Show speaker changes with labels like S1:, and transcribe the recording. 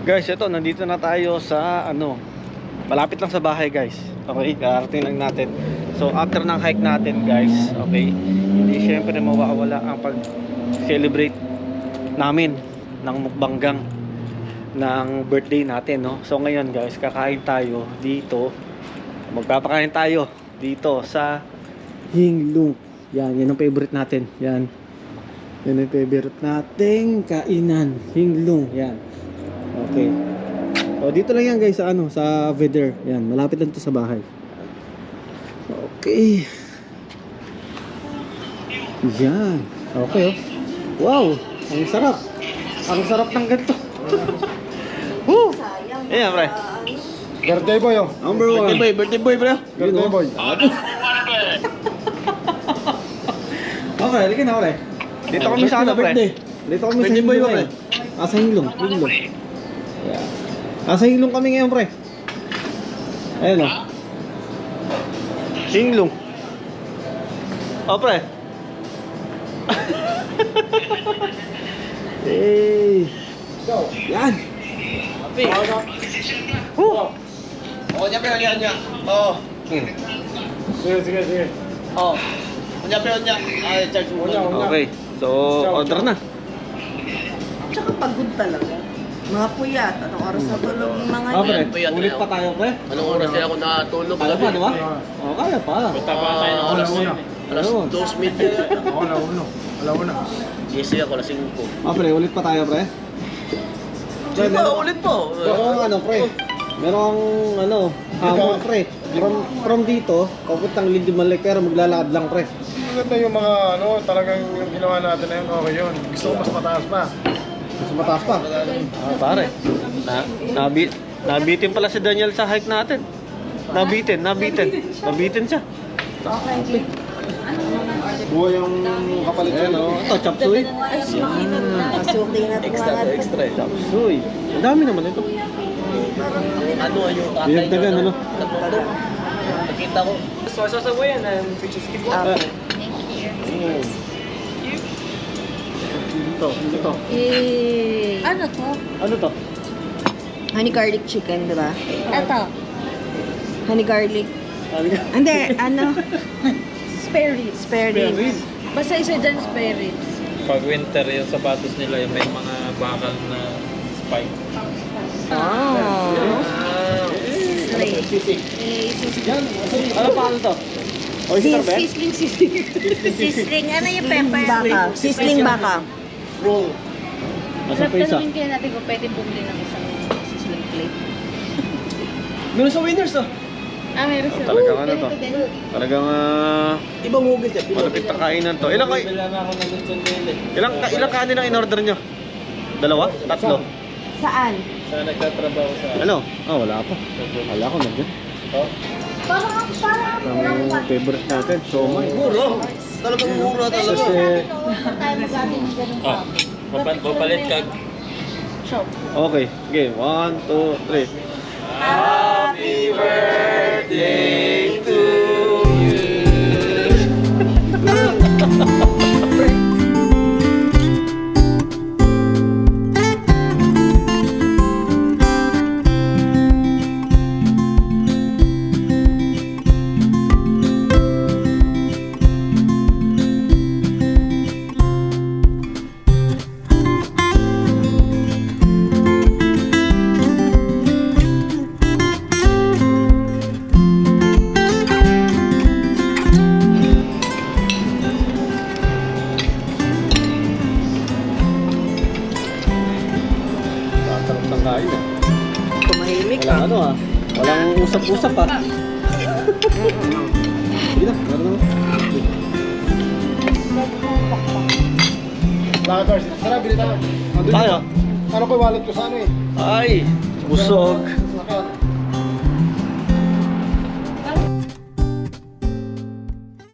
S1: Guys, ito, nandito na tayo sa ano, malapit lang sa bahay guys. Okay, karating lang natin. So after ng hike natin guys, okay, hindi syempre mawawala ang pag-celebrate namin ng mukbanggang ng birthday natin, no? So ngayon guys, kakain tayo dito. Magpapakain tayo dito sa Hinglung. Yan ang favorite natin. Yan ang favorite nating kainan, Hinglung. Yan. Okay. So dito lang yan guys sa ano, sa Vedder. Yan, malapit lang to sa bahay. Okay. Yan. Okay, oh. Wow, ang sarap. Ang sarap ng ganito. Woo! Ayan, pre.
S2: Birthday boy, oh.
S1: Number one. Birthday boy, bro.
S2: Birthday boy.
S1: Okay, halika na, pre. Dito kami sa ano, pre. Dito kami sa Hinglung, pre. Sa Hinglung. Yeah. Nasa Hinglung kami ngayon, pre. Ayan, oh. Hinglung. Oh, pre. Hey.
S2: Go.
S1: Yan.
S3: Api.
S1: Woo.
S3: Oh, niya pero niya. Oh.
S2: Sige.
S3: Oh. Niya pero niya. Ay, charge mo.
S1: Okay. So, order na.
S4: Tsaka pagod talaga. Mga puyat, anong oras na tulog ng mga
S1: Ah, pre.
S3: Puyat na
S1: Ulit
S3: ako.
S1: pa tayo, pre.
S3: Anong oras din ako natulog?
S1: Kaya pa, di ba? Oh, kaya pa.
S3: Punta pa tayo ng oras. Alas 2:30.
S2: Alauna.
S3: Gising ako, alas 5.
S1: Ah, pre, ulit pa tayo, pre.
S3: Sige pa, ulit po.
S1: Merong ano, pre. Merong ano, hamon, pre. From dito, papuntang Lindimalik, pero maglalakad lang, pre.
S2: Maganda yung mga ano, talagang yung ginawa natin na yun, okay yun. Gusto ko mas mataas pa.
S1: Mas mataas pa. Ah, pare. Nabitin pala si Daniel sa hike natin. Nabitin siya.
S2: Buhay yung kapalit
S1: Ayan,
S2: yun,
S1: oh. Ito, chapsuy.
S4: Pasukin natin mga
S1: Chapsuy. Ang dami naman ito.
S3: Ano yung tatay
S1: Binagdagan, ano?
S3: Nagtutulog. Nakita ko. Sasasawayan ang pictures kit mo.
S1: Ito.
S4: Ano to?
S1: Ano to?
S4: Honey garlic chicken, di ba?
S5: Eto,
S4: Honey garlic. Hindi, ano?
S5: spare ribs.
S4: Spare ribs.
S5: Basta isa dyan spare ribs.
S6: Pag winter, yung sapatos nila, yung may mga bakal na spike.
S4: Oh.
S1: Ano pa ano to? Oyster ba?
S5: Sisling. Sisling. Ano yung pepper?
S4: Baka. Sisling baka.
S1: Roll. Nasa
S5: Sarap
S1: pa isa.
S5: tanungin kaya natin kung pwede bumili ng isang sisling plate.
S1: Meron sa winners to.
S5: Ah, meron siya.
S1: Talagang ano to?
S5: Ganito din.
S1: Talagang
S3: Ibang hugis yan.
S1: malapit na kainan to.
S6: Bila na ako ng lechon deli.
S1: Ilang kanin ang in-order nyo? Dalawa? Tatlo?
S4: Saan?
S6: Sa nagtatrabaho sa...
S1: Ano? Ah, wala pa. Wala ko nandiyan.
S6: Oh,
S1: Ang favorite natin, siomay.
S3: Mura. Talagang mura talaga.
S6: oh. Papalit ka.
S1: Okay, okay. 1, 2, 3. Happy birthday to you. Sarap ng kain ah.
S4: Tumahimik
S1: Walang
S4: ka.
S1: ano ah. Walang usap-usap ah. Sige na, meron naman.
S2: Lakad, tara, bili tayo.
S1: Tayo.
S2: Ano ko, wallet ko sa ano eh.
S1: Ay, busog.
S2: Sakyan.